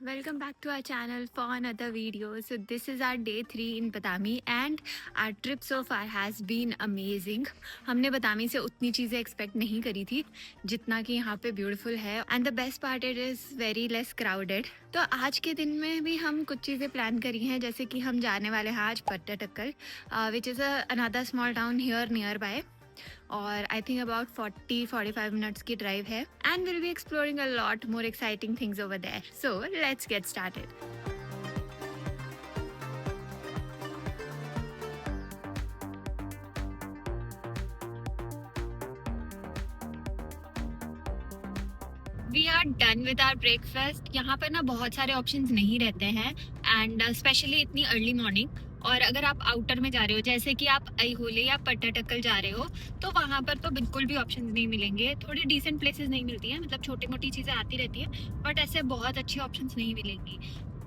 Welcome back to our channel for another video. So this is our day 3 in Badami and our trip so far has been amazing. हमने बदामी से उतनी चीज़ें expect नहीं करी थी जितना कि यहाँ पे ब्यूटीफुल है and the best part it is very less crowded. तो आज के दिन में भी हम कुछ चीज़ें प्लान करी हैं, जैसे कि हम जाने वाले हैं आज पट्टाटक्कल which is another small town here near by, और आई थिंक अबाउट 40-45 मिनट्स की ड्राइव है and will be exploring a lot more exciting things over there. So let's get started. We are done with our breakfast. यहाँ पर ना बहुत सारे options नहीं रहते हैं एंड स्पेशली इतनी अर्ली मॉर्निंग. और अगर आप आउटर में जा रहे हो, जैसे कि आप अहोले या पट्टाटक्कल जा रहे हो, तो वहाँ पर तो बिल्कुल भी ऑप्शंस नहीं मिलेंगे. थोड़ी डिसेंट प्लेसेस नहीं मिलती हैं, मतलब छोटी मोटी चीज़ें आती रहती हैं, बट ऐसे बहुत अच्छी ऑप्शंस नहीं मिलेंगी.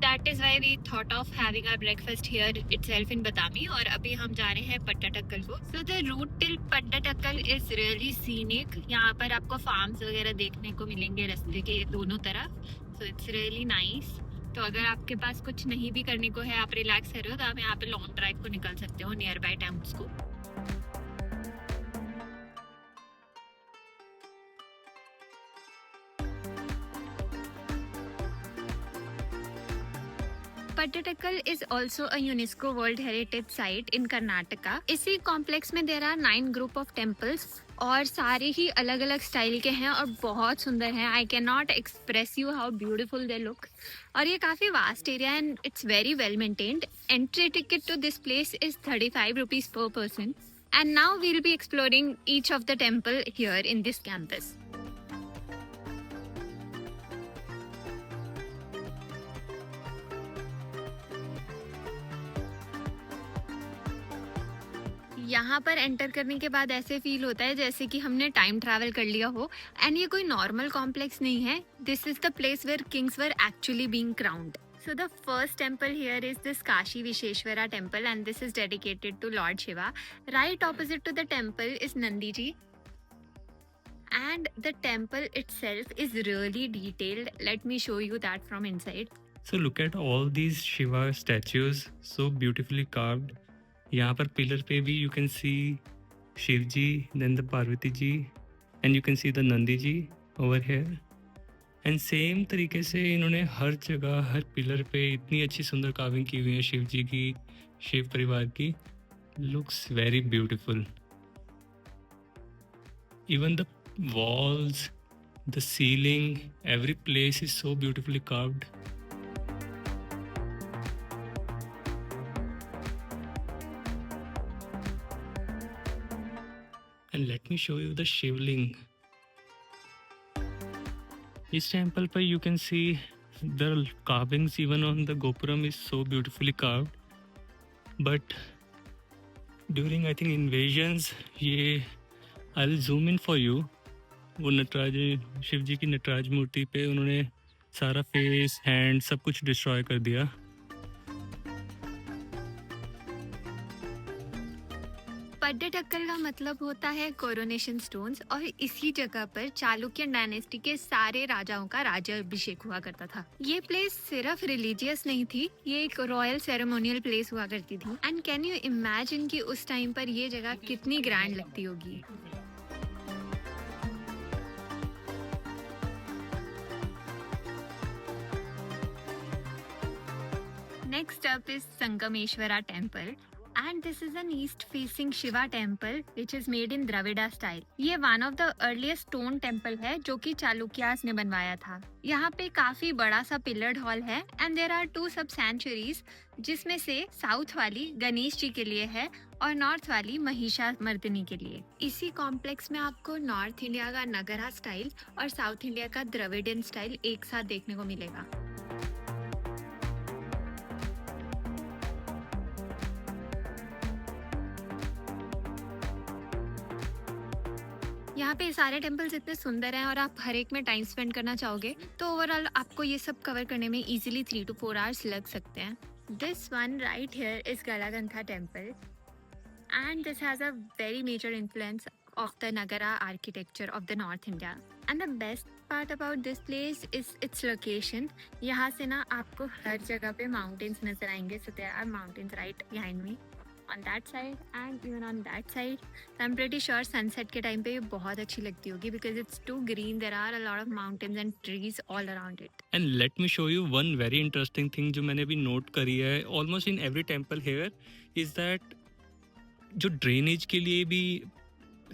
That is why we thought of having our breakfast here itself in Badami. और अभी हम जा रहे हैं पट्टाटक्कल को. So the route till Pattadakal is really scenic. यहाँ पर आपको फार्म्स वगैरह देखने को मिलेंगे रास्ते के दोनों तरफ. So it's really nice. तो अगर आपके पास कुछ नहीं भी करने को है, आप रिलैक्स कर रहे हो, तो आप यहाँ पे लॉन्ग ड्राइव को निकल सकते हो नियर बाय टेम्पल्स को. Pattadakkal is also a UNESCO World Heritage Site in Karnataka. इसी कॉम्प्लेक्स में there are 9 group of temples और सारे ही अलग अलग स्टाइल के हैं और बहुत सुंदर हैं. I can not express you how beautiful they look. और ये काफ़ी vast area and it's very well maintained. Entry ticket to this place is 35 rupees per person. And now we'll be exploring each of the temple here in this campus. यहाँ पर enter करने के बाद ऐसे feel होता है जैसे कि हमने टाइम ट्रैवल कर लिया हो. एंड ये कोई नॉर्मल कॉम्प्लेक्स नहीं है. This is the place where kings were actually being crowned. So the first temple here is this Kashi Visheshwara temple and this is dedicated to Lord Shiva. Right opposite to the temple is Nandi ji. And the temple itself is really detailed. Let me show you that from inside. So look at all these Shiva statues, so beautifully carved. यहाँ पर pillar पे भी you can see Shiv ji, then the Parvati ji, and you can see the Nandi ji over here. And same तरीके से इन्होंने हर जगह हर pillar पे इतनी अच्छी सुंदर कार्विंग की हुई है शिव जी की, शिव परिवार की. Looks very beautiful. Even the walls, the ceiling, every place is so beautifully carved. And let me show you the शिवलिंग. इस टेम्पल पर you can see the carvings even on the gopuram is so beautifully carved. But during I think invasions, ये I'll zoom in for you. वो नटराज शिव जी की नटराज मूर्ति पे उन्होंने सारा face, hand सब कुछ डिस्ट्रॉय कर दिया. पट्टाटक्कल का मतलब होता है कोरोनेशन स्टोन्स और इसी जगह पर चालुक्य डायनेस्टी के सारे राजाओं का राज्याभिषेक हुआ करता था. ये प्लेस सिर्फ रिलीजियस नहीं थी, ये एक रॉयल सेरेमोनियल प्लेस हुआ करती थी. एंड कैन यू इमेजिन कि उस टाइम पर ये जगह कितनी ग्रैंड लगती होगी. Next up is Sangameshwara temple. And this is an east-facing Shiva temple which is made in Dravida style. ये one of the earliest stone temple है जो कि चालुक्यास ने बनवाया था. यहाँ पे काफी बड़ा सा पिलर्ड हॉल है and there are 2 sub sanctuaries, जिसमें से साउथ वाली गणेश जी के लिए है और नॉर्थ वाली महिषामर्दिनी के लिए. इसी कॉम्प्लेक्स में आपको नॉर्थ इंडिया का नगरा स्टाइल और साउथ इंडिया का द्रविडियन स्टाइल एक साथ देखने को मिलेगा. यहाँ पे सारे टेम्पल्स इतने सुंदर हैं और आप हर एक में टाइम स्पेंड करना चाहोगे तो ओवरऑल आपको ये सब कवर करने में इजीली 3 to 4 आवर्स लग सकते हैं. This one right here is Galaganatha temple and this has a very major influence of the Nagara architecture of the North India. And the best part about this place is its location. यहाँ से ना आपको हर जगह पे mountains नजर आएंगे. So there are mountains right behind me on that side and even on that side. So I'm pretty sure sunset के time पे ये बहुत अच्छी लगती होगी because it's too green. There are a lot of mountains and trees all around it. And let me show you one very interesting thing जो मैंने अभी नोट करी है almost in every temple here is that जो drainage के लिए भी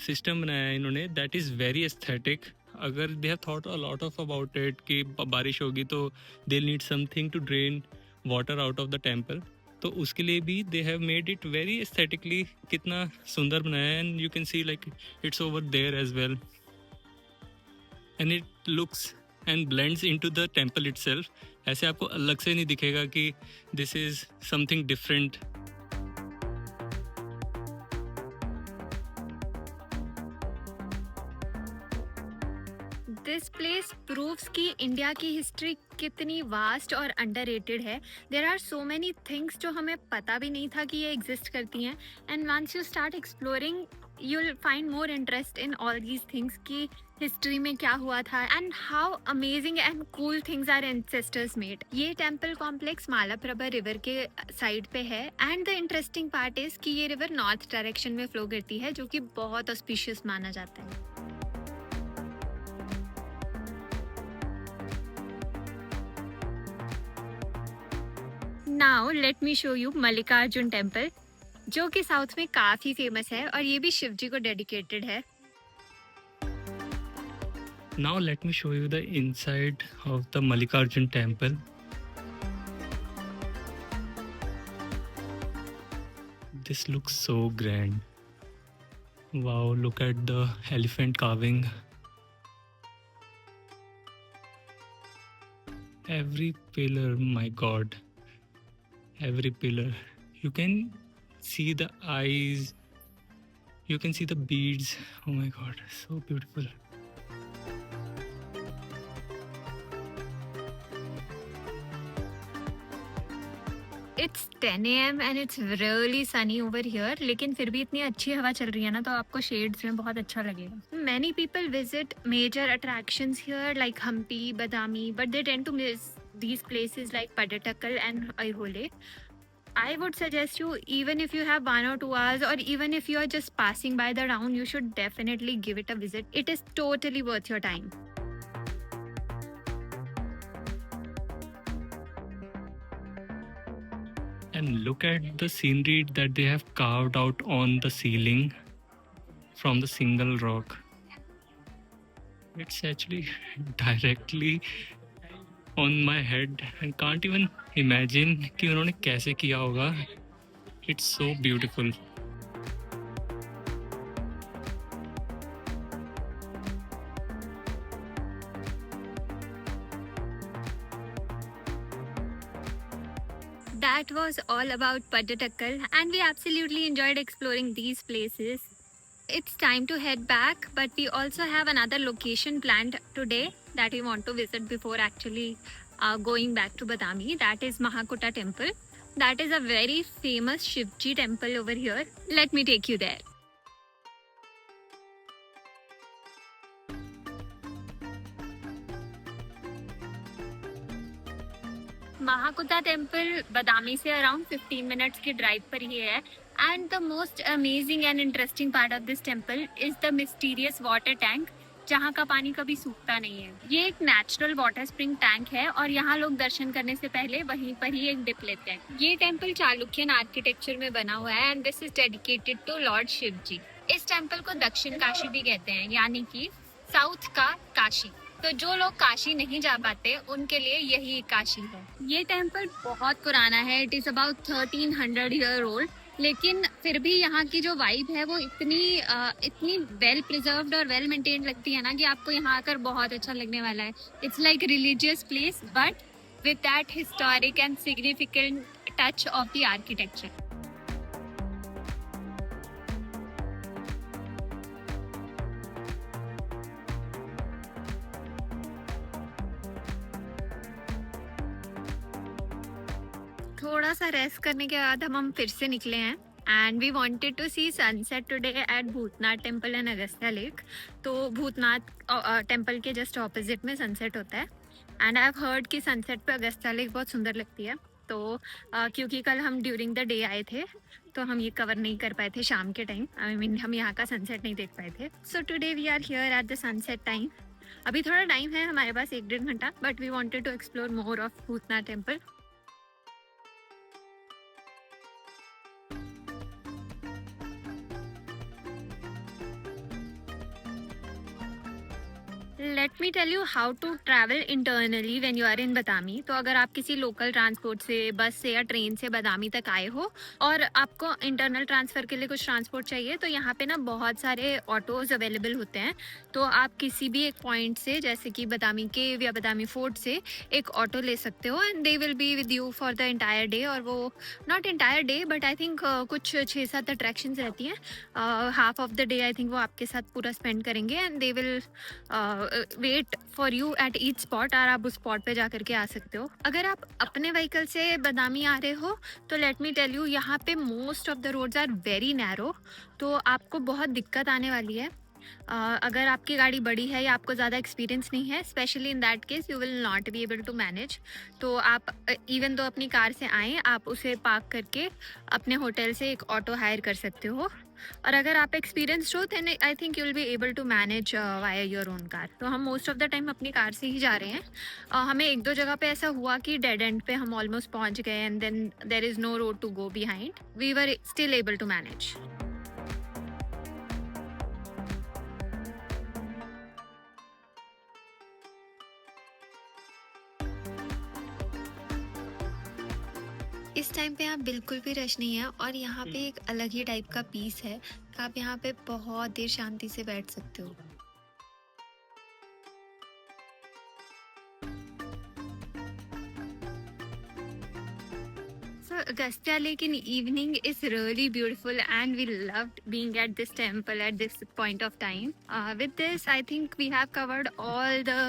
system बनाया है इन्होंने that is very aesthetic. अगर they have thought a lot of about it कि बारिश होगी तो they'll need something to drain water out of the temple. तो उसके लिए भी they have made it very aesthetically कितना सुंदर बनाया है and you can see like it's over there as well and it looks and blends into the temple itself. ऐसे आपको अलग से नहीं दिखेगा कि this is something different. This place proves कि इंडिया की हिस्ट्री कितनी वास्ट और अंडररेटेड है. There are so many things जो हमें पता भी नहीं था कि ये एग्जिस्ट करती हैं. And once you start exploring you will find more interest in all these things कि हिस्ट्री में क्या हुआ था and how amazing and cool things our ancestors made. ये टेम्पल कॉम्प्लेक्स मालाप्रभा रिवर के साइड पे है and the interesting part is कि ये रिवर नॉर्थ डायरेक्शन में फ्लो करती है जो कि बहुत ऑस्पिशियस माना जाता है. Now let me show you Mallikarjun temple जो कि साउथ में काफी फेमस है और ये भी शिव जी को डेडिकेटेड है. Now let me show you the inside of the Mallikarjun temple. This looks so grand. Wow, look at the elephant carving. Every pillar, my god. Every pillar. You can see the eyes. You can see the beads. Oh my god, so beautiful. It's 10 AM and it's really sunny over here. लेकिन फिर भी इतनी अच्छी हवा चल रही है ना तो आपको शेड्स में बहुत अच्छा लगेगा. Many people visit major attractions here like Hampi, Badami, but they tend to miss these places like Padattakkal and Aihole. I would suggest you, even if you have 1 or 2 hours or even if you are just passing by the town, you should definitely give it a visit. It is totally worth your time. And look at the scenery that they have carved out on the ceiling from the single rock. It's actually directly on my head. I can't even imagine कि उन्होंने कैसे किया होगा. It's so beautiful. That was all about Padattakkal and we absolutely enjoyed exploring these places. It's time to head back, but we also have another location planned today that we want to visit before actually going back to Badami. That is Mahakutta temple. That is a very famous Shivji temple over here. Let me take you there. Mahakuta temple Badami से around 15 minutes की drive पर ही है. And the most amazing and interesting part of this temple is the mysterious water tank जहाँ का पानी कभी सूखता नहीं है. ये एक नेचुरल वाटर स्प्रिंग टैंक है और यहाँ लोग दर्शन करने से पहले वहीं पर ही एक डिप लेते हैं. ये टेम्पल चालुक्यन आर्किटेक्चर में बना हुआ है and this is dedicated to lord Shiva ji. इस टेम्पल को दक्षिण काशी भी कहते हैं यानी कि साउथ का काशी. तो जो लोग काशी नहीं जा पाते उनके लिए यही काशी है. ये टेम्पल बहुत पुराना है. It is about 1300 year old. लेकिन फिर भी यहाँ की जो वाइब है वो इतनी वेल प्रिजर्व्ड और वेल मेंटेन्ड लगती है ना कि आपको यहाँ आकर बहुत अच्छा लगने वाला है. It's like religious place but with that historic and significant touch of the architecture. थोड़ा सा रेस्ट करने के बाद हम फिर से निकले हैं and we wanted to see sunset today at Bhutnath Temple and Agastya Lake. तो भूतनाथ टेम्पल के जस्ट ऑपोजिट में सनसेट होता है एंड आई हैव हर्ड कि सनसेट पे अगस्त्या लेक बहुत सुंदर लगती है. तो क्योंकि कल हम ड्यूरिंग द डे आए थे तो हम ये कवर नहीं कर पाए थे शाम के टाइम. आई मीन हम यहाँ का सनसेट नहीं देख पाए थे. So today we are here at the sunset time. अभी थोड़ा टाइम है हमारे पास, 1-1.5 घंटा, but we wanted to explore more of Bhutanath temple. Let me tell you how to travel internally when you are in Badami. तो अगर आप किसी लोकल ट्रांसपोर्ट से, बस से या ट्रेन से बदामी तक आए हो और आपको इंटरनल ट्रांसफ़र के लिए कुछ ट्रांसपोर्ट चाहिए, तो यहाँ पे ना बहुत सारे ऑटोज़ अवेलेबल होते हैं. तो आप किसी भी एक पॉइंट से, जैसे कि बदामी केव या बदामी फोर्ट से, एक ऑटो ले सकते हो and they will be with you for the entire day. और वो not entire day but I think कुछ 6-7 अट्रैक्शंस रहती हैं. Half of the day I think वो आपके साथ पूरा स्पेंड करेंगे and they will wait for you at each spot, और आप उस स्पॉट पे जा करके आ सकते हो. अगर आप अपने व्हीकल से बदामी आ रहे हो तो लेट मी टेल यू, यहाँ पे most of the roads are very narrow. तो आपको बहुत दिक्कत आने वाली है. अगर आपकी गाड़ी बड़ी है या आपको ज़्यादा एक्सपीरियंस नहीं है, specially in that case you will not be able to manage. तो आप इवन तो अपनी कार से आएँ, आप उसे पार्क करके अपने होटल से एक ऑटो हायर कर सकते हो. और अगर आप एक्सपीरियंस्ड हो then I think you will be able to manage via your own car. तो हम मोस्ट ऑफ द टाइम अपनी कार से ही जा रहे हैं. हमें 1-2 जगह पे ऐसा हुआ कि डेड एंड पे हम ऑलमोस्ट पहुंच गए and then there is no road to go behind. We were still able to manage. इस टाइम पे यहाँ बिल्कुल भी रश नहीं है और यहाँ पे एक अलग ही टाइप का पीस है. आप यहाँ पे बहुत देर शांति से बैठ सकते हो. So Agastya Lake in evening is really beautiful and we loved being at this temple at this point of time. With this, I think we have covered all the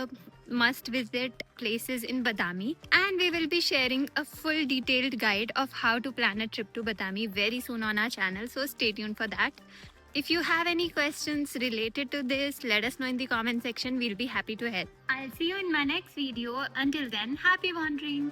must visit places in Badami, and we will be sharing a full detailed guide of how to plan a trip to Badami very soon on our channel, so stay tuned for that. If you have any questions related to this, let us know in the comment section. We'll be happy to help. I'll see you in my next video. Until then, happy wandering.